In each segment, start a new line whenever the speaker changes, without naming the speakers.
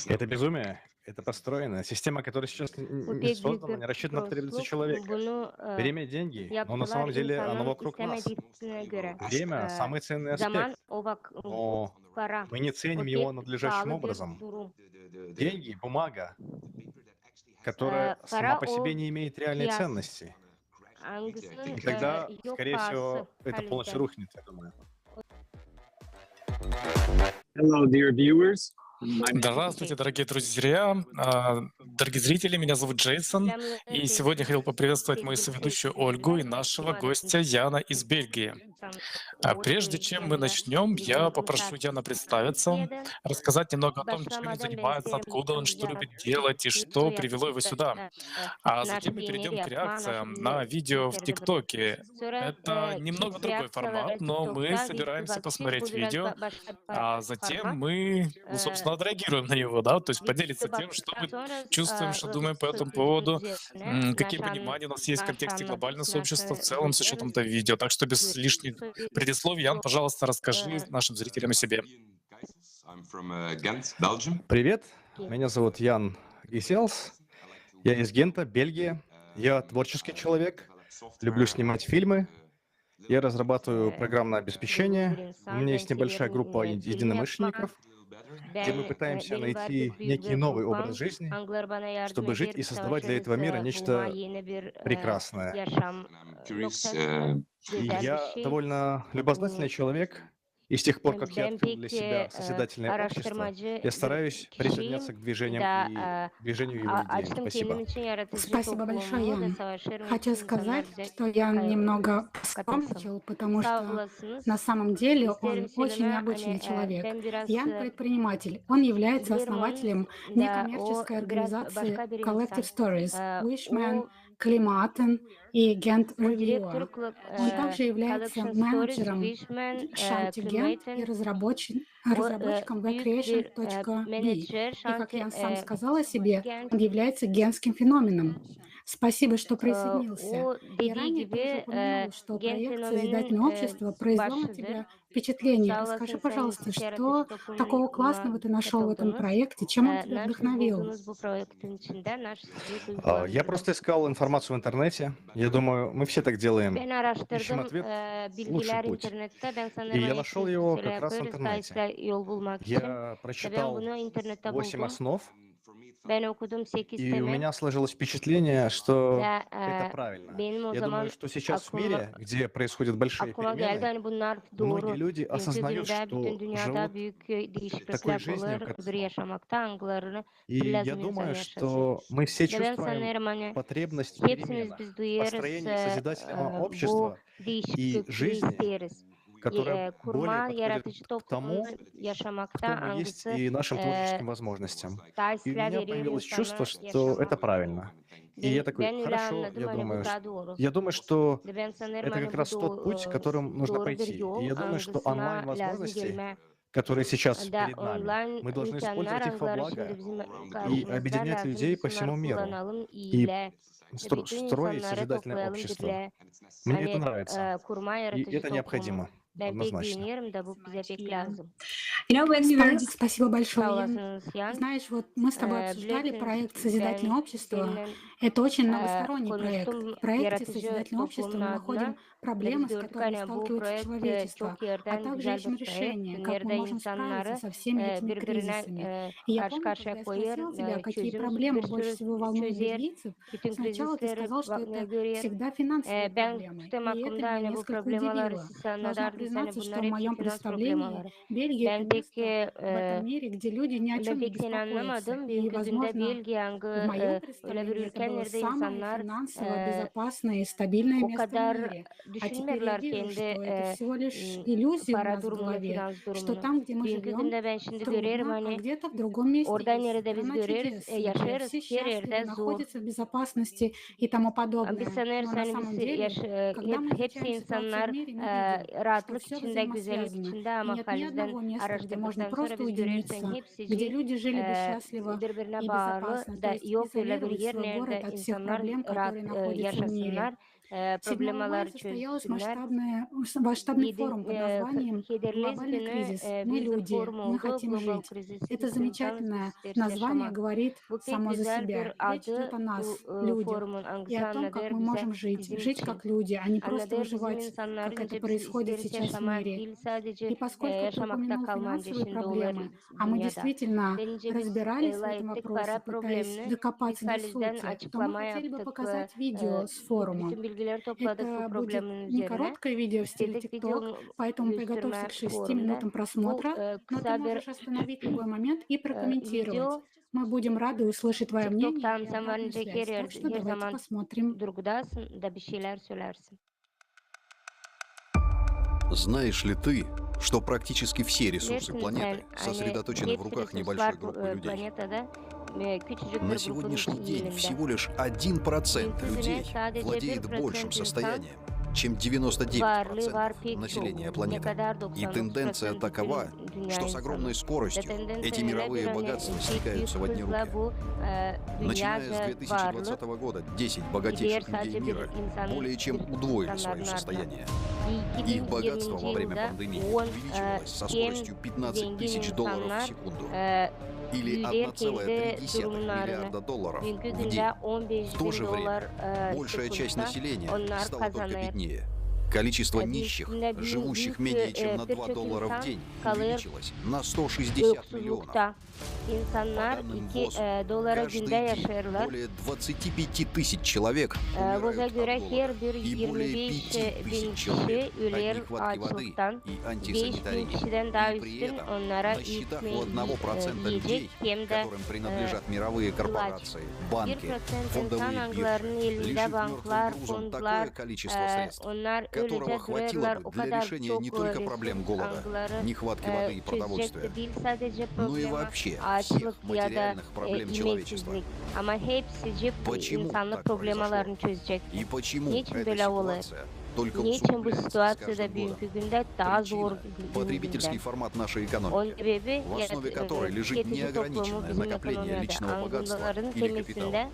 Это безумие, это построено. Система, которая сейчас
Bu pek büyük
создана,
bir
не рассчитана на потребности
prostluk.
человека.
Bunu
Время– деньги, но на
yaptılar
самом деле оно
insanın
вокруг нас.
istemediğine göre.
Время– самый ценный
Zaman
аспект, но
para.
мы не ценим
O
его
pek
надлежащим
pahalı bir
образом.
durum.
Деньги– бумага, которая сама
Para
по себе
o
не имеет реальной
kıyas.
ценности.
Algısının
И тогда,
yok
скорее
pahası
всего, это полностью
halinde.
рухнет, я думаю.
Hello, dear viewers.
Здравствуйте, дорогие друзья, дорогие зрители, меня зовут Джейсон, и сегодня я хотел поприветствовать мою соведущую Ольгу и нашего гостя Яна из Бельгии. Прежде чем мы начнем, я попрошу Яна представиться, рассказать немного о том, чем он занимается, откуда он, что любит делать и что привело его сюда. А затем мы перейдем к реакциям на видео в ТикТоке. Это немного другой формат, но мы собираемся посмотреть видео, а затем мы, собственно, отреагируем на него, да, то есть поделиться тем, что мы чувствуем, что думаем по этому поводу, какие понимания у нас есть в контексте глобального сообщества в целом с учетом этого видео. Так что без лишних предисловий, Ян, пожалуйста, расскажи нашим зрителям о себе.
Привет, меня зовут Ян Гиселс, я из Гента, Бельгия. Я творческий человек, люблю снимать фильмы, я разрабатываю программное обеспечение, у меня есть небольшая группа единомышленников, где мы пытаемся найти некий новый образ жизни, чтобы жить и создавать для этого мира нечто прекрасное. И я довольно любознательный человек, и с тех пор, как я открыл для себя созидательное общество, я стараюсь присоединяться к движению его идеям. Спасибо.
Спасибо большое, Ян. Хочу сказать, что я немного скромничал, потому что на самом деле он очень необычный человек. Ян предприниматель. Он является основателем некоммерческой организации Collective Stories, Wishman, Климатен и Ghent Reviewer. Он также является менеджером Shanti Ghent и разработчиком WeCreation.be. И, как Ян сам сказал о себе, он является генским феноменом. Спасибо, что присоединился. Я ранее тоже упомянул, что проект «Созидательное общество» произвел на тебя впечатление. Расскажи, пожалуйста, что такого классного ты нашел в этом проекте, чем он тебя вдохновил?
Я просто искал информацию в интернете. Я думаю, мы все так делаем. Ищем ответ, лучший путь. И я нашел его как раз в интернете. Я прочитал 8 основ, и у меня сложилось впечатление, что это правильно. Я думаю, что сейчас в мире, где происходят большие перемены, многие люди осознают, что живут такой жизнью, и я думаю, что мы все чувствуем потребность в переменах, построении созидательного общества и жизни, которая более подходит к тому, кто мы есть, и нашим творческим возможностям. И у меня появилось чувство, что это правильно. И я такой, хорошо, я думаю, что это как раз тот путь, которым нужно пойти. И я думаю, что онлайн-возможности, которые сейчас перед нами, мы должны использовать их во благо и объединять людей по всему миру, и строить созидательное общество. Мне это нравится, и это необходимо. Однозначно.
Спасибо большое, Ян. Знаешь, вот мы с тобой обсуждали проект «Созидательное общество». Это очень многосторонний проект. В проекте «Созидательное общество» мы находим проблемы, с которыми сталкивается человечество, а также ищем решения, как мы можем справиться со всеми этими кризисами. И я помню, когда я спросила тебя, какие проблемы больше всего волнуют бельгийцев, сначала ты сказал, что это всегда финансовые проблемы. И это меня несколько удивило. Должна признаться, что в моем представлении Бельгия — это место в этом мире, где люди ни о чем не беспокоятся. И, возможно, в моем представлении это было самое финансово безопасное и стабильное место в мире. А теперь я вижу, что это всего лишь иллюзия у нас в голове, что там, где мы живем, трудно, а где-то в другом месте есть страна чудес, где все счастливы, находятся в безопасности и тому подобное. Но на самом деле, когда мы изучаем ситуацию в мире, мы видим, что все взаимосвязано. И нет ни одного места, где можно просто уединиться, где люди жили бы счастливо и безопасно, то есть изолировать свой город от всех проблем, которые находятся в мире. 7 мая состоялась масштабный форум под названием «Глобальный кризис. Мы люди, мы хотим жить». Это замечательное название говорит само за себя. Речь идет о нас, людях, и о том, как мы можем жить. Жить как люди, а не просто выживать, как это происходит сейчас в мире. И поскольку ты упомянул финансовые проблемы, а мы действительно разбирались в этом вопросе, пытаясь докопаться до сути, то мы хотели бы показать видео с форума. Это будет не короткое видео в стиле TikTok, поэтому приготовься к 6 минутам просмотра, но ты можешь остановить любой момент и прокомментировать. Мы будем рады услышать твое мнение и обратную связь. Так что давайте посмотрим.
Знаешь ли ты, что практически все ресурсы планеты сосредоточены в руках небольшой группы людей? На сегодняшний день всего лишь 1% людей владеет большим состоянием, чем 99% населения планеты. И тенденция такова, что с огромной скоростью эти мировые богатства стекаются в одни руки. Начиная с 2020 года 10 богатейших людей мира более чем удвоили свое состояние. Их богатство во время пандемии увеличивалось со скоростью 15 тысяч долларов в секунду, или 1,3 миллиарда долларов в день. В то же время большая часть населения стала только беднее. Количество нищих, живущих менее чем на $2 в день, увеличилось на 160 миллионов. По данным ВОЗ, каждый день более 25 тысяч человек умирают от голода, и более 5 тысяч человек от нехватки воды и антисанитарии. И при этом на счетах у 1% людей, которым принадлежат мировые корпорации, банки, фондовые биржи, лежит мертвым грузом такое количество средств, которого хватило бы для решения не только проблем голода, нехватки воды и продовольствия, но и вообще всех материальных проблем человечества. Почему так произошло? И почему эта ситуация только усугубляется с каждым годом? Причина – потребительский формат нашей экономики, в основе которой лежит неограниченное накопление личного богатства или капитала.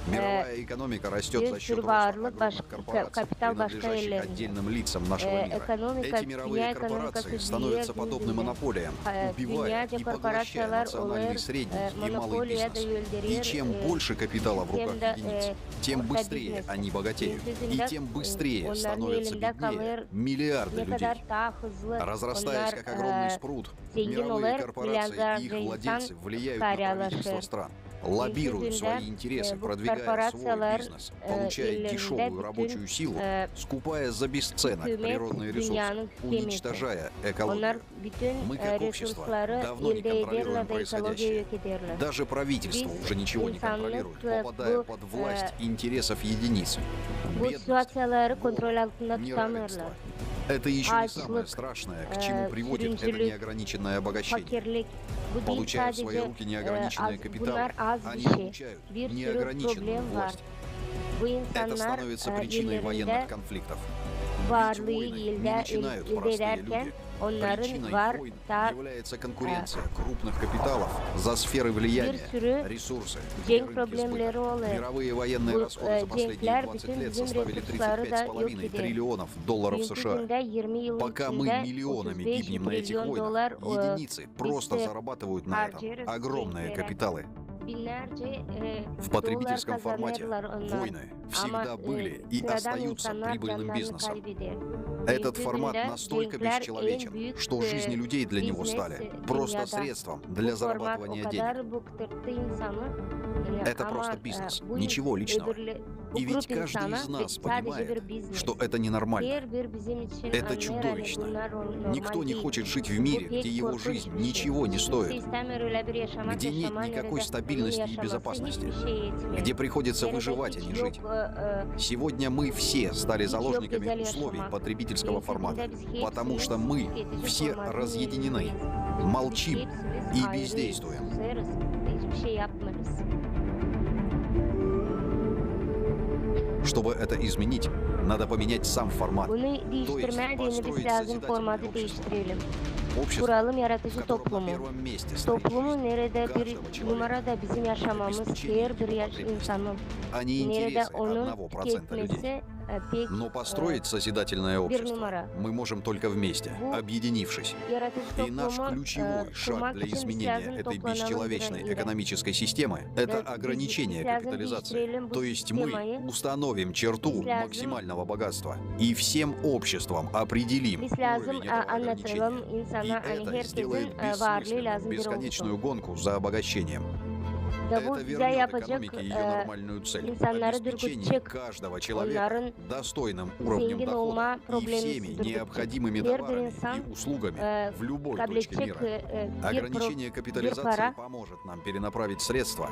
Мировая экономика растет за счет роста огромных корпораций, принадлежащих отдельным лицам нашего мира. Эти мировые корпорации становятся подобны монополиям, убивая и поглощая национальный средний и малый бизнес. И чем больше капитала в руках единиц, тем быстрее они богатеют, и тем быстрее становятся беднее миллиарды людей. Разрастаясь как огромный спрут, мировые корпорации и их владельцы влияют на правительства стран, лоббируют свои интересы, продвигая свой бизнес, получая дешевую рабочую силу, скупая за бесценок природные ресурсы, уничтожая экологию. Мы, как общество, давно не контролируем происходящее. Даже правительство уже ничего не контролирует, попадая под власть интересов единиц. Бедность, голод, неравенство. Это еще не самое страшное, к чему приводит это неограниченное обогащение. Получая в свои руки неограниченный капитал, они получают неограниченную власть. Это становится причиной военных конфликтов. Ведь войны не начинают простые люди. Причиной войн является конкуренция крупных капиталов за сферы влияния, ресурсы, рынки сбыта. Мировые военные расходы за последние 20 лет составили 35,5 триллионов долларов США. Пока мы миллионами гибнем на этих войнах, единицы просто зарабатывают на этом огромные капиталы. В потребительском формате войны всегда были и остаются прибыльным бизнесом. Этот формат настолько бесчеловечен, что жизни людей для него стали просто средством для зарабатывания денег. Это просто бизнес, ничего личного. И ведь каждый из нас понимает, что это ненормально. Это чудовищно. Никто не хочет жить в мире, где его жизнь ничего не стоит, где нет никакой стабильности и безопасности, где приходится выживать, а не жить. Сегодня мы все стали заложниками условий потребительского формата, потому что мы все разъединены, молчим и бездействуем. Чтобы это изменить, надо поменять сам формат, то есть построить созидательное общество. Общество
kuralım
в
yaratıcı
котором на
toplumu.
первом месте стоит
Toplumu
жизнь
nerede bir
каждого человека
numarada bizim
и
yaşamamız,
обеспечение
her
его
bir
потребностей,
insanın
а не
nerede
интересы
onun
1% людей.
tüketmesi pek
Но построить созидательное общество
numara.
мы можем только вместе,
Bu
объединившись.
yaratıcı
И наш
toplumu
ключевой шаг
kurmak
для
için biz
изменения
lazım
этой
toplanalım
бесчеловечной
bir araya.
экономической системы – это
Biz
ограничение
lazım
капитализации.
değiştirelim bu
То есть мы
sistemayı.
установим черту
Biz lazım-
максимального богатства и всем обществам определим
Biz lazım
уровень этого
anlatalım
ограничения. И
insana hani
это
herkesin
сделает
varlığı
бессмысленным
lazım bir
бесконечную
olsun.
гонку за обогащением.
Ve bu
Это
bize
вернет
yapacak
экономике ее нормальную цель –
insanları
обеспечение
dürtecek,
каждого человека
onların
достойным уровнем
zengin
дохода
olma
и
problemini
всеми
dürtecek.
необходимыми
Her bir
товарами
insan
и услугами в любой
kabul
точке
edecek
мира. Ограничение
bir
капитализации
para
поможет нам перенаправить средства,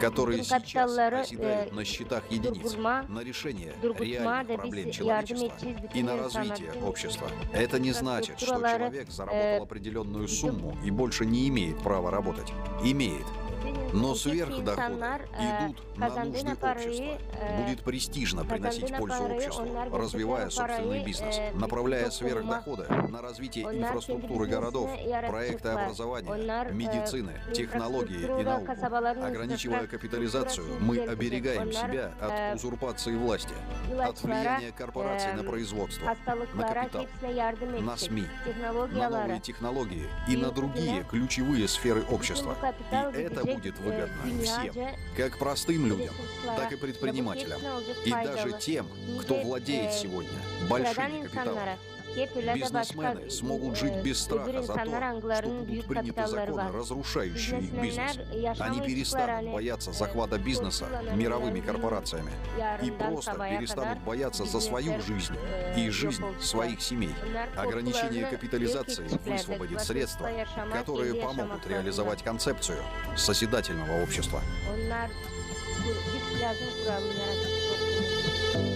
которые
Tüm
сейчас
kapitalları
оседают на счетах единиц,
durdurma,
на решение
durgutma
реальных
da
проблем
biz yardım
человечества
edeceğiz
и
bütün
на
insanlar,
развитие
bütün
общества. Это не значит, что
инфраструктуралары,
человек заработал определенную сумму и больше не имеет права работать. Имеет. Но
hepsi
сверхдоходы
insanlar
идут на
kazandığı
нужды
parayı
общества. Будет престижно приносить
kazandığı
пользу
parayı
обществу,
onlar
развивая
gerçekten
собственный
parayı
бизнес,
bütün
направляя
topluma,
сверхдоходы на развитие
onlar kendi
инфраструктуры городов,
biznesine
проекты
yaratacaklar.
образования,
Onlar
медицины, технологии и
infrastruktura,
науку.
kasabaların
Ограничивая капитализацию,
infrastrukturasını
мы
düzeltecek.
оберегаем
Onlar
себя от узурпации власти, от
ilaçlara,
влияния корпораций на производство, на
hastalıklara
капитал,
hepsine yardım
на
edecek.
СМИ, на
Технологиyalara.
новые технологии и на другие ключевые сферы общества.
Bütün bu kapital
И это
gidecek,
будет выгодно всем,
dünyaca
как простым людям,
resurslara.
так и
Ve bu
предпринимателям,
hepsine olacak
и
faydalı.
даже тем, кто
Nice,
владеет сегодня
sıradan
большими капиталами.
insanlara. Hep öyle de başka
Бизнесмены смогут жить без
öbür
страха за
insanlar
то, что
anglarının
будут
büyük
приняты
kapitalları
законы,
var.
разрушающие их бизнес.
Biznesmenler
Они
yaşamayacaklar
перестанут
hani
бояться захвата бизнеса мировыми корпорациями и
yarından
просто
sabaya kadar
перестанут бояться за свою
biznesler
жизнь и жизнь
yok olacak.
своих семей.
Onlar
Ограничение
korkularını
капитализации
yok edecekler.
высвободит средства,
Başkasıyla yaşamak,
которые
kendi
помогут
yaşamak
реализовать
zorunda.
концепцию созидательного общества.
Onlar biz lazım kuralım yaratıcı toplumu.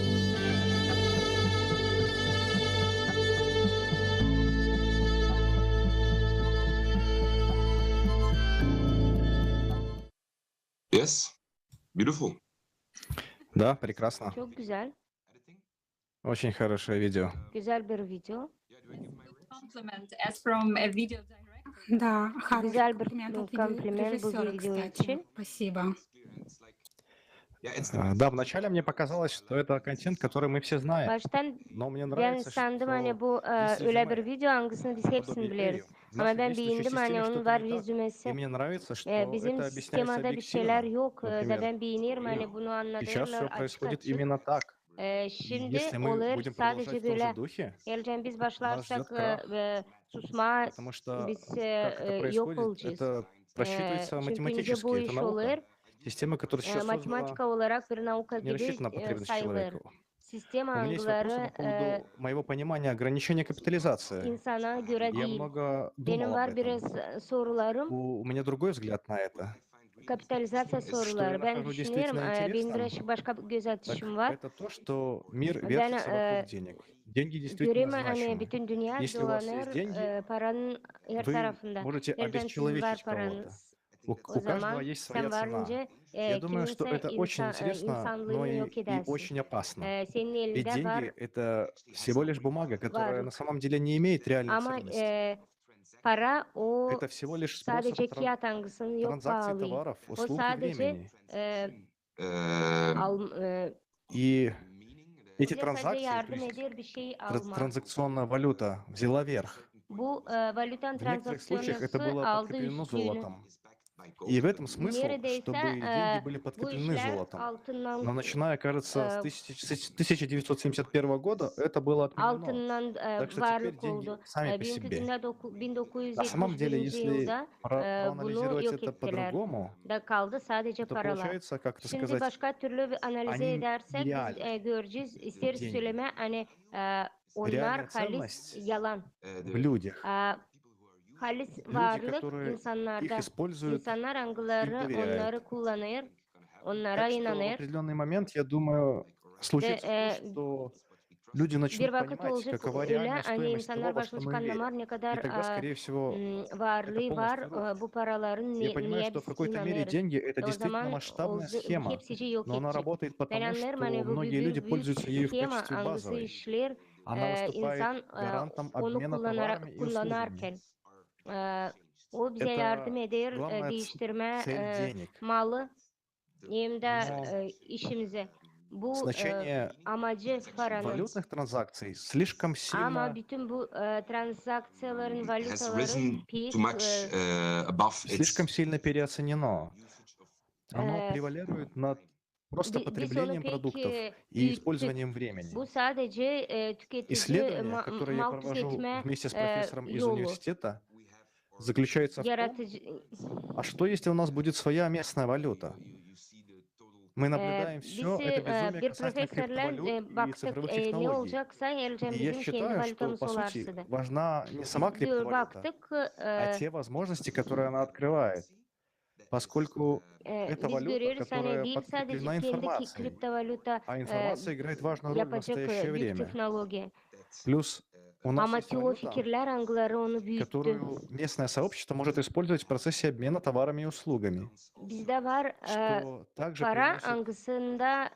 Yes, beautiful.
Да, прекрасно.
Çok güzel.
Очень хорошее видео.
Güzel bir video.
Compliment as from a video director.
Да, хороший
Güzel bir
комплимент от
kompliment bu
видеорежиссера,
video
кстати.
için.
Спасибо.
Да, вначале мне показалось, что это контент, который мы все знаем.
Baştan
Но мне
ben
нравится,
sandım
что
hani bu
есть
öyle
резюме
bir video hangisini biz hepsini
подобие
biliriz.
Эри. В
Ama
нашей
ben
действующей
beğendim hani
системе
onun
что-то
var
не так. И
rezümesi.
мне нравится, что
Bizim
это объясняется
sistemada bir şeyler
объективно.
yok da
Например,
ben beğenirim hani bunu
сейчас все
anlatırlar açık
происходит
açık.
именно так. И
Şimdi
если мы
olur
будем продолжать
sadece
в том же
böyle.
духе,
Geleceğin biz
нас
başlarsak
ждет крах.
susma
Потому что
biz
как это
yok
происходит,
olacağız.
это просчитывается
Çünkü ince
математически.
bu
Это
iş
наука.
olur.
Система, которая сейчас создана,
Matematika olarak bir nauka
не
gibi
рассчитана на потребности
sayılır.
человека.
Sistem
У меня есть вопросы
algıları
по поводу моего понимания ограничения капитализации.
insana göre
Я
değil.
много
Benim
думал об
var biraz
этом.
sorularım.
У меня другой взгляд на это.
Kapitalizasyon
Что я
soruları. Ben
нахожу
düşünüyorum.
действительно
Benim
интересным,
birazcık başka bir göz
так
atışım var.
это то, что mир
Ben
вертится вокруг денег. Деньги действительно
görüyorum hani
значимы.
bütün dünya
Если у вас есть
dolanır
деньги,
paranın her
вы
tarafında.
можете
Nereden sizin var
обесчеловечить кого-то.
paranız?
У
O
каждого
zaman
есть
sen
своя цена.
varınca
Я думаю, что
kiminse
это очень интересно, но
insanlığını yok
и
edersin.
очень опасно.
Senin
И
elinde var
деньги — это всего лишь бумага, которая на
varlık.
самом деле не имеет реальной
Ama
ценности.
para o
Это всего лишь способ
sadece kağıt algısının yok
транзакции
bağlı.
товаров,
O
услуг и
sadece
времени. И эти
bize sadece
транзакции, то
yardım
есть
eder bir şey alma.
транзакционная валюта взяла верх.
Bu valutan
В некоторых случаях это
transaksiyonu
было
aldı
подкреплено
üstünü.
золотом. И в этом смысл,
Neredeyse
чтобы деньги были
bu
подкреплены
işler
золотом.
altından
Но начиная, кажется, с 1971 года это было отменено.
altından
Так что теперь
varlık
деньги
oldu.
сами по
Bugünkü
себе.
günde
На самом деле,
1971
если
yılda bunu
проанализировать
yok
это
ettiler.
по-другому,
Da kaldı sadece
то
paralar.
получается, как это
Şimdi
сказать,
başka türlü bir analize
они
edersek biz
нереальны.
göreceğiz. İster
Деньги.
söyleme hani onlar
Реальная
halis
ценность
yalan.
в людях.
Halis
Люди,
varlık
которые их
insanlarda.
используют,
İnsanlar
им
angıları
доверяют.
onları kullanır, onlara
Так что в
inanır.
определенный момент, я думаю, случится то, что люди
Bir
начнут
vakit
понимать,
olacak
какова
öyle
реальная
hani
стоимость
insanlar
того, во что
başlamış
мы верим.
anlamar ne
И
kadar
тогда, скорее всего, это
varlığı var
полностью рухнет.
bu paraların
Я понимаю,
niye
что в
biz
какой-то мере
inanıyoruz.
деньги — это
O
действительно
zaman
масштабная схема,
hepsici yok
но она
edecek.
работает
Ben
потому,
anlarım
что
hani bu
многие люди
büyük
пользуются ею в
schema
качестве
angısı
базовой.
işler.
Она выступает
İnsan
гарантом
onu
обмена товарами и услугами.
kullanırken O bize yardım eder değiştirme
цель денег.
malı hem de
Но
işimize. Bu
значение
amacı paranın.
валютных транзакций слишком
Ama
сильно,
bütün bu transaksiyaların,
Has
valutaların
risen
peak,
too much above
слишком
its
сильно переоценено. Оно
Э,
превалирует над просто
biz onu
потреблением
pek
продуктов и
büyüttük.
использованием времени.
Bu sadece tüketici
Исследование, которое я
mal
провожу
tüketme
вместе с профессором из
yolu.
университета, заключается в том,
Yaratıcı,
а что если у нас будет своя местная валюта? Мы наблюдаем
biz
все это безумие
bir
касательно
profesörle
криптовалют и
baktık
цифровых
ne
технологий.
olacaksa Elcem
И я
bizim kendi
считаю, что,
valutamız
по сути,
olarsıdı.
важна не сама
Diyor
криптовалюта,
baktık
а те возможности, которые она открывает, поскольку это
biz
валюта,
görüyoruz hani
которая
değil sadece
подкреплена
kendi
информацией,
kriptovaluta
а информация играет важную роль в
yapacak
настоящее
bir
время.
teknoloji.
Плюс у нас
Ama
есть
o
валюта,
fikirler angları onu büyüttü.
которую местное сообщество может использовать в процессе обмена товарами и услугами,
Bizde var
что также
para
приносит
angısında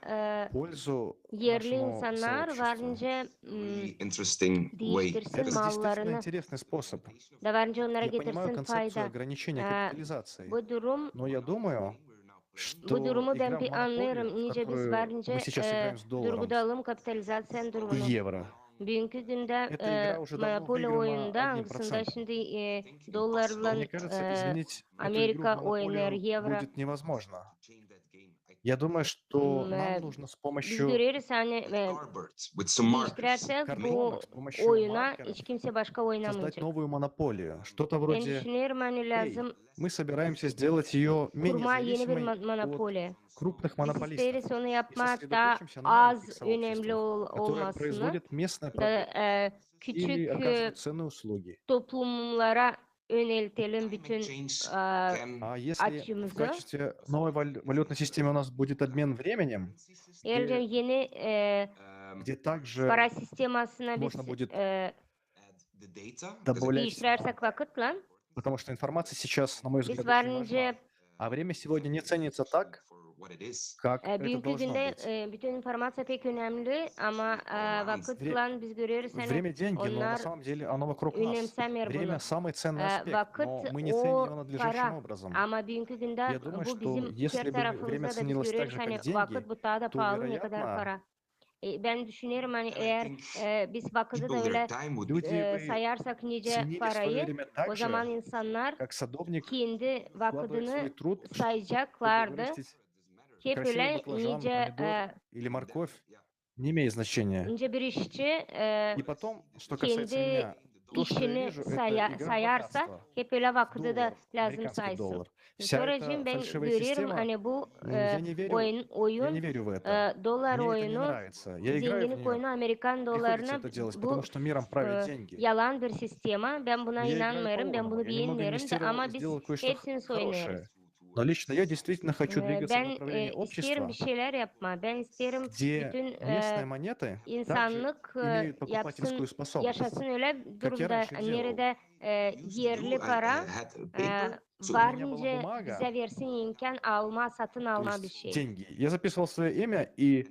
пользу
yerli
нашему
insanlar
сообществу.
varınca
really interesting way.
değiştirsin
Это действительно
mallarını
интересный способ.
da varınca onlara
Я понимаю
getirsin
концепцию
fayda.
ограничения
Э,
капитализации,
Bu durum
но я думаю,
bu
что
durumu ben
игра в
bir anlıyorum.
монополию, в
Nice biz
которую
varınca
мы сейчас играем с долларом
durgudalım kapitalizasyon
и
durumunu.
евро,
Bugünkü günde
эта игра уже давно
monopoli
выиграна
oyunda
1%.
hangisında şimdi
И
dolarla
мне кажется, изменить эту игру в
Amerika oynar,
монополию
евро.
будет невозможно. Я думаю, что нам нужно с
Biz
помощью
görüyoruz hani
Scoreboards with some markers.
değiştirersek bu
картонок, с помощью
oyuna
маркеров
hiç kimse başka
создать
oynamayacak.
новую монополию. Что-то
Ben
вроде,
düşünüyorum hani
эй,
lazım
мы собираемся сделать ее менее
kurma yeni bir
зависимой от
monopoli.
крупных
Biz
монополистов
isteriz onu
и
yapmak da
сосредоточимся на маленьких
az önemli
сообществах, которые
olmasını
производят местный
da
продукт или
küçük
оказывают ценные услуги.
toplumlara yöneltelim bütün
Change
А
can
если в
açımızı.
качестве новой валютной системы у нас будет обмен временем,
Ayrıca yeni
где также
para sistemasına biz
можно будет
add the data.
добавлять,
değiştirersek vakitla
потому что информации сейчас, на мой
biz
взгляд, очень
varınca
важна. А время сегодня не ценится так,
For what it is.
как это
bugünkü
должно
günde
быть.
bütün informasya pek önemli ama vakitla biz görüyoruz hani
Время деньги, но на
onlar
самом деле оно вокруг нас.
önemsemiyor bunu.
Время самый ценный аспект,
Vakit
но мы не ценим
o
его надлежащим
para
образом.
ama bugünkü günde
Я думаю,
bu
что
bizim
если
her
бы время
tarafımızda da biz
ценилось так
görüyoruz
же,
hani
как деньги,
vakit bu daha da
то,
pahalı ne kadar
вероятно,
para. Ben düşünüyorum hani
And I
eğer
think
biz vakiti de
people,
öyle
their time would be
люди бы
sayarsak nice
ценили свое
parayı
время
o
так
zaman
же,
insanlar
как садовник
kendi
вкладывает свой
vakitini
труд, чтобы
sayacaklardı.
вырастить
Hep
красивый
öyle
баклажан,
nice
помидор или морковь, не имеет значения.
ince bir işçi
И потом, что касается
kendi
меня, то, что я
işini
вижу, это игра в
sayarsa
богатство.
hep öyle vakiti de
Доллар,
lazım
американский
saysın.
доллар. Вся
Sonracığım
эта
ben
фальшивая
görüyorum
система,
hani bu
я не верю, я не
oyun
верю в это.
dolar
Мне это не
oyunu,
нравится. Я играю в
zenginlik
нее.
oyunu Amerikan
Приходится
dolarına
это делать,
bu
потому что миром правят деньги.
yalan bir sistema. Ben buna
Но я играю
inanmıyorum, ben
по-умному.
bunu
Я немного
beğenmiyorum da
инвестировал,
ama biz
сделал кое-что
hepsini oynuyoruz.
хорошее. Но лично я действительно хочу двигаться в
Ben
направлении
isterim
общества,
bir şeyler yapma. Ben isterim
где
bütün
местные монеты также
insanlık
имеют покупательскую
yapsın,
способность.
yaşasın öyle bir
Как я
durumda.
раньше делал.
Nerede yerli para
had a paper, so
varınca
бумага,
bize versin imkan alma, satın
то
alma bir
есть
şey.
деньги. Я записывал свое имя и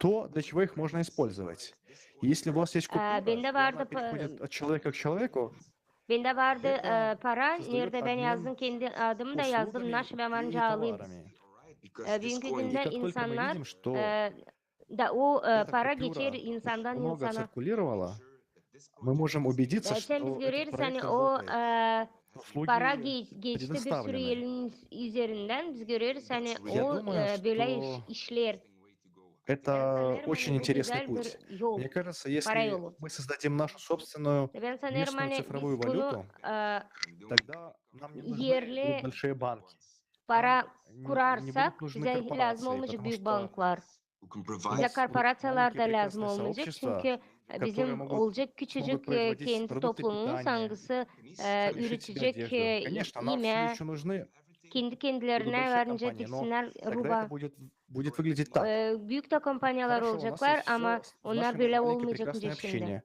то, для чего их можно использовать. И если у вас есть купюра,
Bende
и она
vardı
переходит от человека к человеку,
Bende vardı
это
para.
создает
Nerede ben
обмен
yazdım, kendi adımı da yazdım.
услугами
Naş ben
и
varınca alayım.
товарами.
because this
Bugünkü
coin
günde
И как только мы
insanlar
видим, что
da o
эта
para geçer
купюра
insandan
много
insana.
циркулировала, мы можем убедиться,
Sen biz
что этот
görüyoruz
проект
hani o
работает. Услуги
para geçti bir sürü
предоставлены.
yerin üzerinden. Biz görüyoruz hani
Я
o
думаю,
böyle
что
işler.
это
sanırım
очень
hani bu
интересный
güzel bir
путь.
yol,
Мне кажется,
para
если
yolu.
мы создадим нашу собственную
Ben sanırım
местную
hani
цифровую
biz bunu
валюту, тогда нам не нужны
yerli
будут большие банки.
para
Не
kurarsak
будут нужны
bize lazım
корпорации,
olmayacak
потому
büyük
что
banklar.
who can
у
provide
Bize
нас будут
korporasyonlar da
маленькие
lazım
прекрасные
olmayacak
сообщества,
çünkü
которые
bizim
могут,
olacak
смогут
küçücük
производить
kendi
продукты
toplumumuz
питания,
hangisi
решить себе
üretecek
одежду. Конечно, нам все
yeme,
еще нужны
kendi
будут
kendilerine
большие
verince
компании, но
diksinler
тогда это
ruba.
будет выглядеть так.
Büyük de kompanyalar
Хорошо, у нас
olacaklar
есть
ama
все
onlar
наше
böyle
маленькое
olmayacak
прекрасное
önce şimdi.
общение,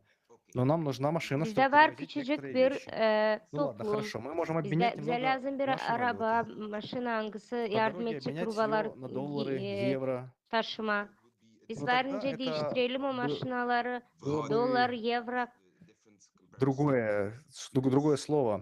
но нам нужна машина, чтобы
Bizde var
перевозить
küçücük
некоторые
bir
вещи. Ну ладно,
toplum.
хорошо, мы можем обменять
Bize
немного
lazım bir
нашей
araba,
валюты.
maşın hangisi
По
yardım
дороге
edecek
обменять
rubalar
ее на доллары, евро.
taşıma. Biz
Но тогда
verince
это
değiştirelim o maşinaları,
было
dolar,
бы
евро.
другое слово.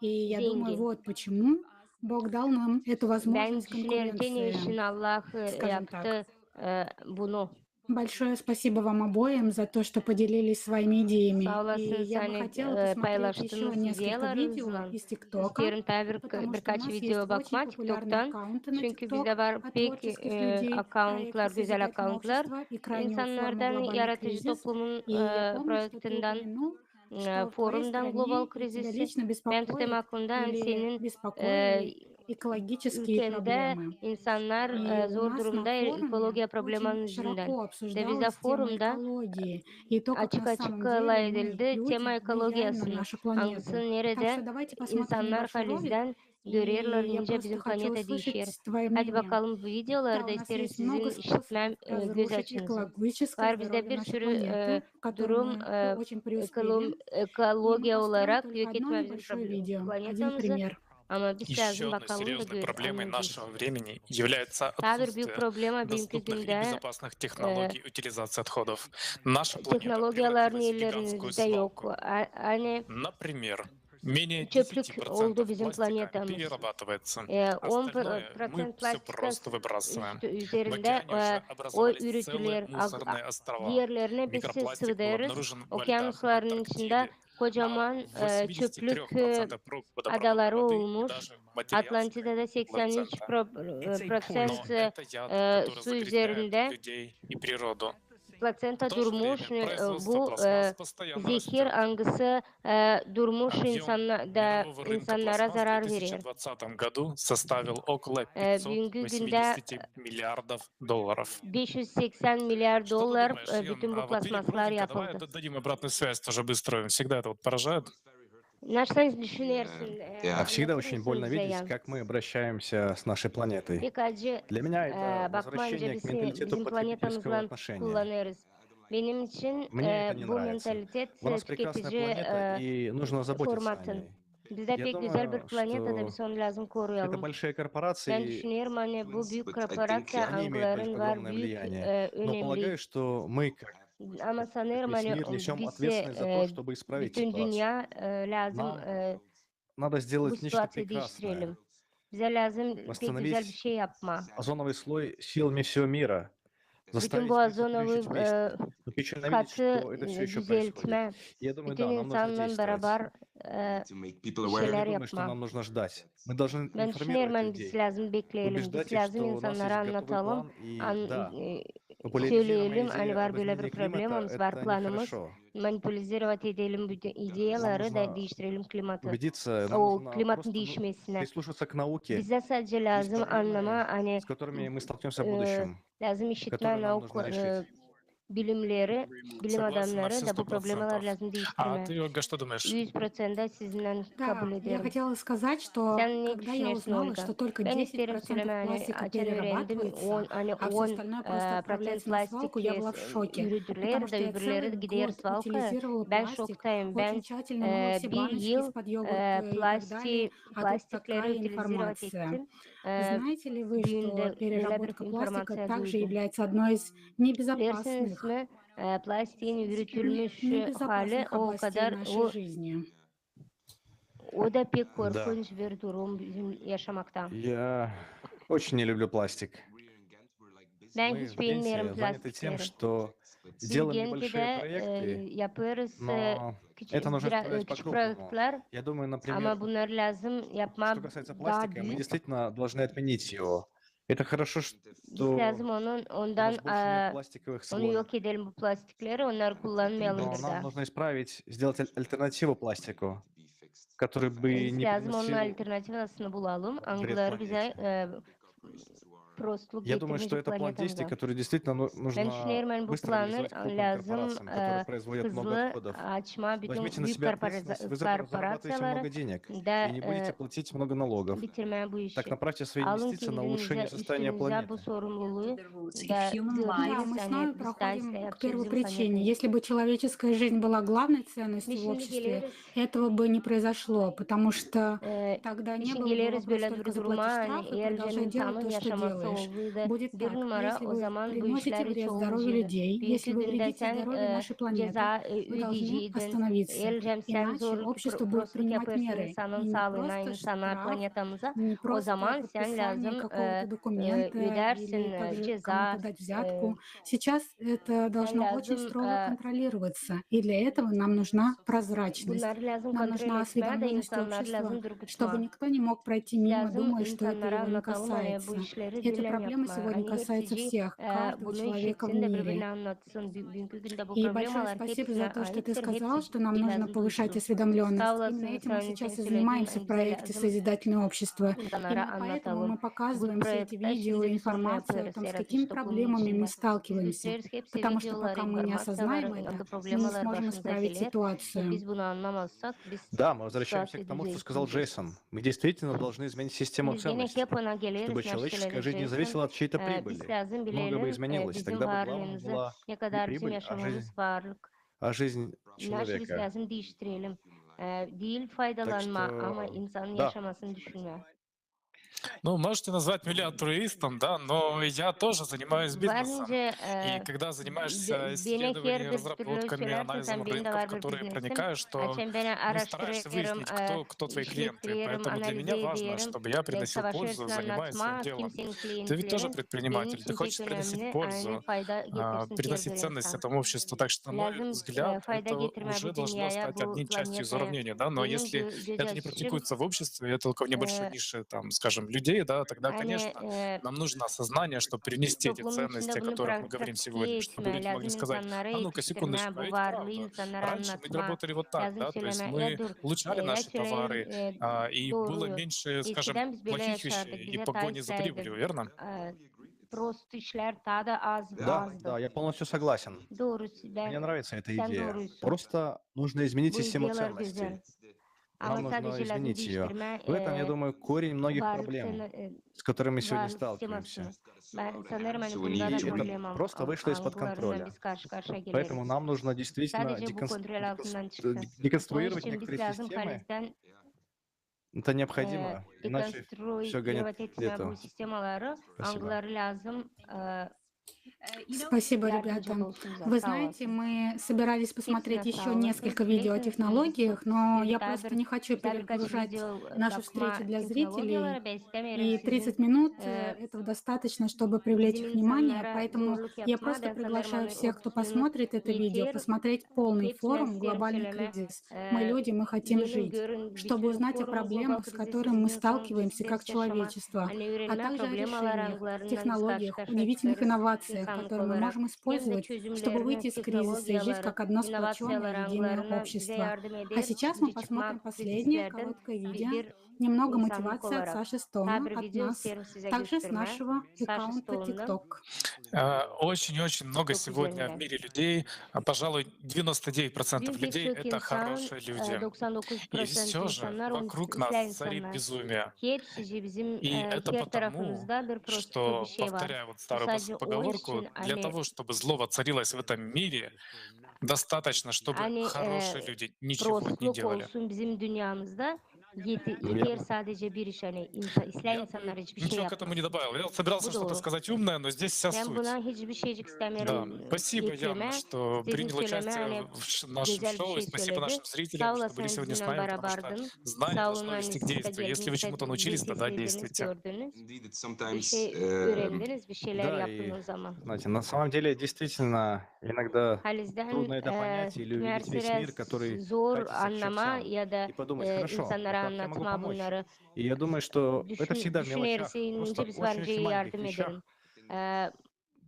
И я думаю, вот почему Бог дал нам эту
Ben
возможность
kişilerin için
конкуренции,
Allah
скажем так.
yaptı. bunu.
Большое спасибо вам обоим за то, что поделились своими идеями.
Sağ
И
olasınız.
я бы
Hani
хотела посмотреть еще
paylaştığınız
несколько видео
ideyalarınızla.
из ТикТока,
İsterim tabii
потому что у
birkaç
нас есть
video
очень
bakmak
популярные
TikTok'tan.
аккаунты на
Çünkü
ТикТок
bizde var
от
pek
творческих людей
accountlar,
проекта
güzel
«Созидательное
accountlar.
общество» и крайнюю форму
İnsanlardan
«Глобальный
yaratıcı
кризис».
toplumun
И я помню, что ты
projektinden,
упомянул, что в твоей
forumdan global
стране и тебя
krizisi.
лично
Benim tutum
беспокоит
hakkında hem
или
senin
беспокоили экологические
ülkende
проблемы.
insanlar
И у
zor
нас на
durumda ekoloji
форуме
problemleri
очень
yüzünden.
широко
Ve bizde
обсуждалась тема
forumda
экологии и то, как на
açık
самом деле мы,
edildi tema
люди, влияем на
ekolojisini.
нашу планету.
Hangisi
Так
nerede
что давайте посмотрим
insanlar
небольшой ролик,
halizden
и
görüyorlar
я
ince
просто
bizim
хочу
planeta değişir.
услышать твое
Hadi
мнение.
bakalım bu
Да,
videoları da
у нас
isterim
есть много
sizin işitmem,
способов
göz
разрушить
açınızı.
экологическое
Var bizde
здоровье
bir
нашей
sürü
планеты, в которой
durum
мы очень преуспели. И мы
ekoloji
построим
olarak
только
yok
одно
etme bizim
небольшое видео, один
planetamızı.
пример.
Ama biz
Еще
lazım
одной
bakalım da
серьезной проблемой
anlayacağız.
нашего времени является
Daha bir büyük
отсутствие
problema bugünkü
доступных и
günde
безопасных технологий утилизации отходов. Наша планета
teknolojilerin
превратилась в гигантскую
yerlerimizde yok.
свалку.
Hani
Например, менее
çöplük
10%
oldu bizim
пластика
planetamız.
Perерабатывается.
10%
Остальное мы все
plastik
просто выбрасываем. В
üzerinde
океане уже
o
образовались
ürütüler,
целые мусорные острова.
diğerlerine biz
Микропластик был
sıvıdırız.
обнаружен в льдах
Okyanusların içinde
Антарктиды.
kocaman
А в
çöplük
83% проб водопроводной
adaları
воды и
olmuş.
даже Материанская
Atlantida'da
плацента.
83%
Но это яд, который
su
загрязняет
üzerinde
людей и природу.
placenta
В то же
durmuş.
время производство
Bu
пластмасс постоянно
zehir
растет.
angısı durmuş
Объем мирового rынка
insanlara
пластмасс в
zarar verir.
2020 году составил около
Bugünkü günde
580 миллиардов долларов.
580 milyar
Что вы
dolar
думаешь, Ян?
bütün bu
Вот видим
plasmaslar
ровненько, давай
yapıldı.
дадим обратную связь, тоже быстро. Всегда это вот поражает.
Nasıl düşünüyorsun?
А всегда очень больно
Anlatır
видеть,
mısın
как мы обращаемся с нашей планетой.
Pek acı
Для меня это
bakmayınca
возвращение к
bizi
менталитету
bizim
потребительского
planetamızla
отношения.
kullanıyoruz. Benim için
Мне это не
bu
нравится.
mentalitet
У нас прекрасная
tüketici
планета, и нужно заботиться о
formatın.
ней.
Bizde
Я
pek güzel bir
думаю,
planeta da
что
biz onu lazım
это
koruyalım.
большие
Ben
корпорации,
düşünüyorum hani bu büyük
But I think
korporasya
они имеют
angların var
огромное
büyük
влияние. Но
önemli.
полагаю, что мы, как
Ama sanırım
весь
hani
мир, nесем
bize
ответственность за то, чтобы исправить
bütün
ситуацию.
dünya lazım
Нам надо
bu
сделать нечто
situasıyı
прекрасное.
değiştirelim. Bize lazım pek güzel bir
Восстановить
şey yapma.
озоновый слой силами всего мира.
Bütün
Заставить
bu
мир
ozonovu
сотрудничать вместе. Но печально видеть,
katı
что это все еще происходит.
düzeltme,
Я думаю,
bütün
да, нам нужно
insanla
действовать.
beraber
to make people
bir
aware.
şeyler
Я думаю, что
yapma.
нам нужно ждать. Мы должны
Ben düşünüyorum
информировать
hani biz
людей,
lazım bekleyelim,
убеждать
biz
их,
lazım
что у нас
insanlara
есть готовый
anlatalım,
план. И да, популяризируемая
söyleyelim
идея
hani
об
var böyle bir
изменении климата –
problemimiz var,
это
planımız,
нехорошо.
manipüle edelim bütün
Нам
ideyaları da
нужно
değiştirelim klimatı,
убедиться, нам
o
нужно
klimatın
просто
değişmesine.
прислушаться к науке.
Bize sadece lazım
проблемы,
anlama hani
с которыми мы столкнемся в будущем,
lazım işitme
которые нам
nauk
нужно решить.
bilim
Согласен на
adamları
все
da bu problemler
100%.
lazım
А
değiştirme.
ты, Ольга, что думаешь?
100% sizinle kabul
Да, я
ederim.
хотела сказать, что
Sen ne
когда я
düşünüyorsun
узнала,
Olga?
что только
Ben isterim
10%
söyleme hani
пластика
açan öğrendim
перерабатывается,
hani
а все
10
остальное просто
процent
отправляется на
plastik
свалку, я была в шоке. Потому
ürütülür
что
de
я целый
öbürleri gider
год
svalka.
утилизировала
Ben
пластик,
şoktayım. Ben
очень тщательно мыла все
bir
баночки
yıl
из-под йогурта и так далее. А тут
plastikleri
такая
utilize
информация.
ettim.
Знаете ли вы,
Düğünde
что
böyle bir
переработка пластика
informasiya
также
duydum.
является одной из
Bilirsiniz
небезопасных,
mi? Plastiğin üretilmiş hali
небезопасных
o
областей
kadar
нашей жизни?
o da pek
Да,
korkunç bir durum bizim yaşamakta.
я очень не люблю пластик.
Ben
Мы
hiç
в
bilmiyorum
Генте заняты тем,
plastikleri.
что
Biz
делаем
Gente'de
небольшие проекты,
yapıyoruz
но это нужно исправлять
küçük
по-крупному.
projeler
Я думаю, например,
ama bunları lazım yapma
что касается
daha
пластика, мы
büyük.
действительно должны отменить его. Это хорошо,
Biz
что
lazım
у
ondan
нас больше нет пластиковых
onu
слоев.
yok edelim bu plastikleri, onları kullanmayalım
Но
bir
нам
daha.
нужно исправить, сделать альтернативу пластику, который бы
Biz
не
lazım onun
приносил
alternatifini bulalım.
вред
Angıları bize
планете.
prostluk
Я думаю, что
getirmeyecek
это план действий,
planetamıza.
который действительно
Ben
нужно
düşünüyorum hani bu
быстро
planı
реализовать крупным
lazım
корпорациям, которые производят много
hızlı
отходов.
açma bütün
Возьмите на
büyük
себя ответственность, вы зарабатываете
korporasyonları
много денег
da
и не будете платить много налогов.
bitirmeye bu
Так
işi.
направьте свои
Alın
инвестиции на ulучшение
kendinize,
состояния
üstünüze bu
планеты.
sorumluluğu
If
da
human
Да,
görürüz.
мы с
Hani
вами
biz daha
проходим к
yapacağız
первой
bizim
причине.
planetayı.
Если бы человеческая жизнь была главной ценностью
Biz
в
şimdi
обществе,
geliriz,
этого бы не произошло, потому что тогда
biz
не
şimdi
было бы
geliriz
вопроса
böyle
только
bir duruma
заплати
hani
штраф и
eğer
продолжай делать
insanın
то, что
yaşaması
делаешь. делаешь, будет
bir
так.
numara,
Если
o
вы
zaman bu
приносите
işleri
вред
çoğu
здоровью людей, если
Bugünkü
вы
günde
вредите
sen
здоровью нашей планеты,
ceza
вы должны
ödeyiciydin.
остановиться.
Elcem sen
Иначе
zorluk
общество будет
prostluk
принимать
yaparsın
меры.
insanın
И не
sağlığına,
просто
insana,
штраф,
planetamıza.
не
O
просто
zaman sen
подписание
lazım
какого-то документа
ödersin
или также
ceza.
кому-то дать взятку. Сейчас это
Sen
должно очень
lazım
строго контролироваться. И для этого нам нужна прозрачность.
bunları lazım
Нам
kontrol
нужна
etmeye de
осведомленность
insanlar
общества,
lazım
чтобы
durgutma.
никто не мог пройти мимо,
Lazım
думая, что это
insanlara
его не
anlatalım hani bu
касается.
işleri
Эта
dilem
проблема
yapma.
сегодня
Hani
касается
hepsi
всех, каждого
bunu
человека в
işitsin de
мире.
birbirine anlatsın. Bugünkü günde bu
И большое
problemalar
спасибо за
hepsine
то, что ты
aittir.
сказал,
Hepsi
что нам нужно
lazım
повышать
duysun.
осведомленность.
Sağ
Именно
olasın,
этим мы
senin
сейчас и
söylediğin
занимаемся в
bize
проекте
lazım
«Созидательное общество».
insanlara
Именно поэтому
anlatalım.
мы
Bu
показываем все эти
projekte
видео
şimdi
и
biz bunu
информацию о
yapıyoruz
том, с
yaratıcı
какими
toplumun
проблемами мы
içinde. Biz
сталкиваемся.
gösteriyoruz ki hepsi
Потому что
videolar,
пока мы не осознаем
informasyonlar,
это,
adı
мы не
problemalar
сможем
başımıza
исправить
gelir.
ситуацию.
Biz bunu anlamazsak biz
Да, мы возвращаемся к
situasıyı
тому, что сказал
düzeltmeyeceğiz.
Джейсон. Мы действительно должны изменить систему
Biz gene
ценностей,
Kepan'a geliriz
чтобы человеческая
neşteleri
жизнь не
Jason.
зависела от чьей-то
Biz
прибыли.
lazım
Много бы
bilelim
изменилось.
bizim
Тогда бы главным
varlığımızı,
была
ne
не
kadar bizim
прибыль,
yaşamamız varlık.
а жизнь
İnançı biz
человека.
lazım değiştirelim. Değil
Так
faydalanma ama
что,
insanın
да,
yaşamasını düşünme.
Ну, можете назвать меня альтруистом, да, но я тоже занимаюсь бизнесом.
Bence
И когда занимаешься
beni
исследованиями,
herdir türlü
разработками,
söylersin
анализом
sen benim de
rынков,
var bir
которые
biznesim.
проникаешь, то
Sen beni
стараешься
araştırıyorum,
выяснить, кто твои клиенты.
işlettiriyorum,
Поэтому для
analiz
меня важно,
ediyorum.
чтобы я приносил пользу,
Savaşırsın
занимаясь своим
anlatma,
делом.
kimsenin
Ты ведь тоже
klientlerin. Benim
предприниматель, ты
için
хочешь
tek
приносить
önemli
пользу,
fayda getirsin diğer
приносить ценность
insan.
этому обществу. Так что, на мой
Lazım
взгляд,
fayda
это
getirme
уже
bu
должно
dünyaya,
стать
bu
одним частью из
planetaya.
уравнения, да, но
Benim
если
göz
это не
açım
практикуется в обществе, и только в небольшой нише, там, скажем, людей, да, тогда,
hani
конечно, нам нужно осознание, чтобы принести эти
toplumun
ценности,
içinde
о
bunu
которых мы говорим
pratiğe
сегодня, чтобы
etme,
люди могли
lazım
сказать,
insanlara
а ну-ка, секундочку,
yetiştirme,
а
bu
ведь
varlığı
правда,
insanlara
раньше мы
anlatma,
работали вот так,
lazım
да, то есть
söyleme.
мы
Dur,
улучшали
ya
наши товары,
söyleyin
и было
doğruyu.
меньше, скажем,
Eskiden biz böyle
плохих
yaşardık,
вещей и
bize
погони за
taksaydı.
прибылью, верно?
Prost işler daha da
да,
azdı.
да, я полностью согласен.
Doğru,
Мне nравится эта
sen
идея.
doğruysun.
Просто нужно изменить
Bu
систему
idealar
ценностей.
güzel.
Нам
Ama
нужно
sadece lazım
изменить ее.
değiştirme
В этом, я думаю, корень многих
varlık
проблем, с которыми сегодня
varlık
сталкиваемся.
sistemasını. Ben sanırım hani
So
bunda da
we need-
problem
Это просто вышло из-под
algılarından
контроля.
biz karşı karşıya
Поэтому
geliriz.
нам нужно действительно
Sadece bu kontrol altından çıktı. Onun
деконструировать
için biz
некоторые
lazım
системы.
kalizden
Это необходимо, иначе все гонит
dekonstrüye
к
etme bu
лету.
sistemaları,
Спасибо.
algıları lazım.
Спасибо,
Yardımcı
ребята.
olsun bize.
Вы
Sağ
знаете,
olasın.
мы собирались посмотреть
Hepsine
еще
sağ olasın.
несколько видео о
Bilirsiniz,
технологиях, но я
daha
просто
bir-
не хочу
daha birkaç
перегружать
video
нашу
bakma
встречу для зрителей.
teknolojiyalara ben istemiyorum
И
sizin
30 минут
э,
этого достаточно, чтобы привлечь
bizim
их внимание,
insanlara
поэтому
zorluk
я
yapma.
просто
Ben sanırım
приглашаю
onu
всех, кто
30 minut
посмотрит это видео,
yeter.
посмотреть полный
Hepsine
форум
isterim
«Глобальный
söyleme.
кризис». Мы люди, мы хотим
Gelin
жить,
görün
чтобы
bütün
узнать о
forum global
проблемах, с
krizisi
которыми мы
bizim insanımız
сталкиваемся как
stres yaşama,
человечество,
hani
а
öğrenme
также о
problemalar
решениях,
anglarından biz karşı
технологиях,
karşıya
удивительных
çıkarız
инновациях,
insanlık
которые мы
olarak.
можем
Hem de
использовать, чтобы
çözümlerini,
выйти из кризиса и жить
teknolojiyaları,
как одно
inovasyonlar
сплоченное единое
anglarına bize
общество.
yardım
А
eder.
сейчас мы
Bizi
посмотрим
çıkmak
последнее
krizlerden
короткое видео.
bir
Немного
insanlık
мотивации от
olarak.
Саши
Daha
Стоуна,
bir
от
video
нас,
isterim size
также с
gösterme.
нашего
Саши
аккаунта
Стоун'dan.
TikTok.
Очень-очень много
Çok
сегодня в
güzeller.
мире людей, пожалуй, 99%
Bugün pek
людей
çok
это
insan,
хорошие люди. И
99%
все же
insanlar onu
вокруг
güzel
нас царит
insanlar.
безумие.
Hepsi bizim
И это
her
потому,
tarafımızda bir prostitut bir
что,
şey var.
повторяю вот
Bu
старую
sadece o
поговорку,
için
для
hani
того, чтобы зло воцарилось в этом мире, достаточно, чтобы
hani
хорошие люди ничего не
prostitut
делали.
olsun bizim dünyamızda yeter sadece bir iş hani İslam
Я бы
insanlar hiçbir şey
ничего к этому
yapmaz.
не добавил. Я вот собирался
Bu
что-то
doğru.
сказать умное, но здесь вся
Ben
суть.
buna hiçbir şeycik
Да,
istemiyorum
спасибо, Яна,
ekleme.
что
İstediğim
принял
söyleme
участие
hani
в нашем
güzel bir
шоу, и
şey
спасибо
söyledi.
нашим
Sağ
зрителям, что были
olasın
сегодня с
bizimle
нами, потому что
beraberdin.
знание
Sağ
должно
olun
вести к
siz de
действию. Если вы
geldiniz
чему-то
de
научились, тогда
izlediniz,
действуйте.
gördünüz.
Indeed, it's
Bir
sometimes
şey öğrendiniz, bir şeyler
Да,
yaptınız
и,
o zaman.
знаете, на самом деле действительно иногда
Halizden
трудно это понять или увидеть весь
tümersire
мир, который
zor
катится к
anlama
чертям,
ya da
и подумать, хорошо,
insanlara
как я могу
anlatma
помочь?
bunları.
И я думаю, что это всегда в мелочах,
Düşünürse
просто
biz
очень-очень
bence
маленьких
yardım
вещах,
edelim.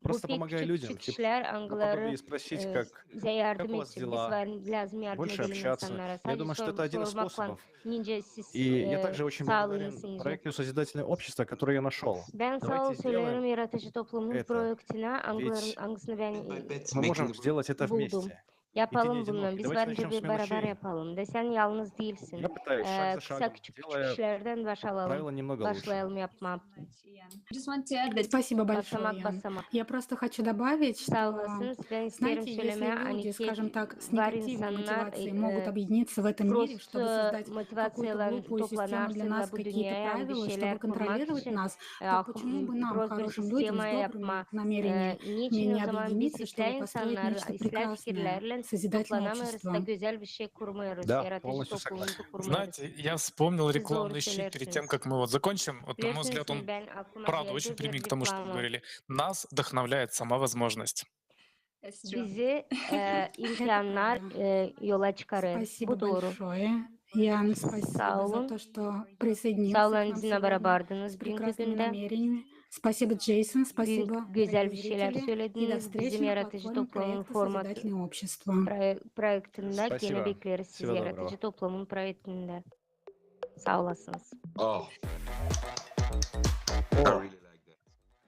Bu
просто
pek
помогая
küçük
людям,
küçük
типа
işler
наподобие
angıları
спросить, как
bize yardım
у вас
etsin. Biz
дела,
lazım yardım
больше
edelim
общаться.
insanlara.
Я
Sadece
думаю, что это один из
sormakla
способов.
nince siz
И я также очень благодарен
sağlığınızı.
проекту «Созидательное общество», который я нашел.
Ben sağ ol
Давайте
söylerim
сделаем
yaratıcı toplumun
это.
projektine
Ведь
angısını ben
bit by bit
мы можем
making
сделать это
buldum.
вместе.
Yapalım
одиноки.
bunu. Biz
Давайте
bence
начнем с
bir beraber
мелочей.
yapalım. De sen yalnız değilsin.
Я pытаюсь шаг за
Kısa
шагом,
küçük küçük
делая
işlerden
правила немного лучше.
başlayalım yapma.
Just want to add that
Спасибо большое,
Basamak
Ян.
basamak.
Я просто хочу добавить,
Sağ
что,
olasınız. Ben isterim
знаете, если
söylemeye
люди, скажем так, с
var
негативной
insanlar
мотивацией могут объединиться в этом мире,
Prost
чтобы создать какую-то
motivasyonlarını
глупую систему для нас,
toplanarsa ve bu
какие-то
dünyaya bir
правила,
şeyler
чтобы
kurmak
контролировать
için
нас, то почему бы нам,
prost bir
хорошим людям,
sistema
с добрыми
yapma.
намерениями,
Niçin
не
o zaman biz
объединиться,
işler
чтобы построить
insanlar,
нечто
işler
прекрасное,
fikirlerle
созидательное
toplanamıyoruz da
общество?
güzel bir şey kurmuyoruz.
Да,
Yaratıcı
полностью
toplumumuzu
согласен.
kurmuyoruz.
Знаете, я вспомнил
Siz doğru
рекламный щит перед тем,
söylersiniz.
как мы вот закончим. Вот, на мой взгляд,
Biliyorsunuz
он
ben aklıma
правда очень
geldi
примен
bir
к тому, что вы
reklamı.
говорили. Нас вдохновляет сама возможность.
it's true.
Bizi imkanlar yola çıkarır.
Спасибо
Bu doğru.
большое. Ян, спасибо
Sağ
за
olun.
то, что
Sağ
присоединился к
olun
нам
bizimle
сегодня
beraberdiniz
с
bugünkü
прекрасными
günde.
намерениями. Спасибо, Джейсон, спасибо,
Güzel
дорогие
bir şeyler
зрители, и до
söylediniz.
встречи
Bizim
на
yaratıcı
платформе
toplumun
проекта
format
«Созидательное общество».
projektinde gene
Спасибо.
bekleriz sizi
Всего
yaratıcı
доброго.
toplumun projektinde. Sağ olasınız.
Oh, I
О,
really like that.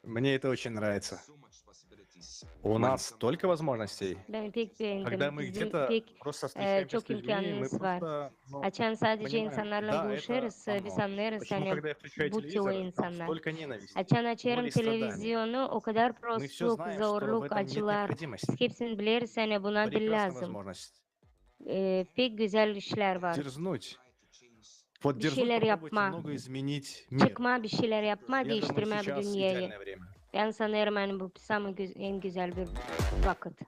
мне это очень нравится.
So much possibilities.
У
When
нас
some-
столько возможностей.
Ben pek beğendim.
Когда мы
Bizim
где-то
pek
просто встречаемся
çok
с людьми, мы
imkanımız var.
просто
Açan sadece
понимаем,
insanlarla
да, это
buluşuruz. Biz
оно.
anlarız
Почему,
hani
когда я включаю
bu
телевизор,
tür
там
insanlar.
столько ненависти,
Açan
боли
açarım
и страданий.
televizyonu o kadar
Мы все
prostluk,
знаем, что в
zorluk,
этом нет
acılar.
необходимости.
Biz hepsini biliriz hani buna dil
Прекрасная
lazım.
возможность
Pek güzel işler var.
дерзнуть. Вот
Bir
дерзнуть,
şeyler
попробуйте
yapma.
много изменить мир.
Çıkma, bir şeyler yapma,
Я думаю,
değiştirme bu
сейчас
dünyayı.
идеальное время.
Ben sanırım hani bu en güzel bir vakit.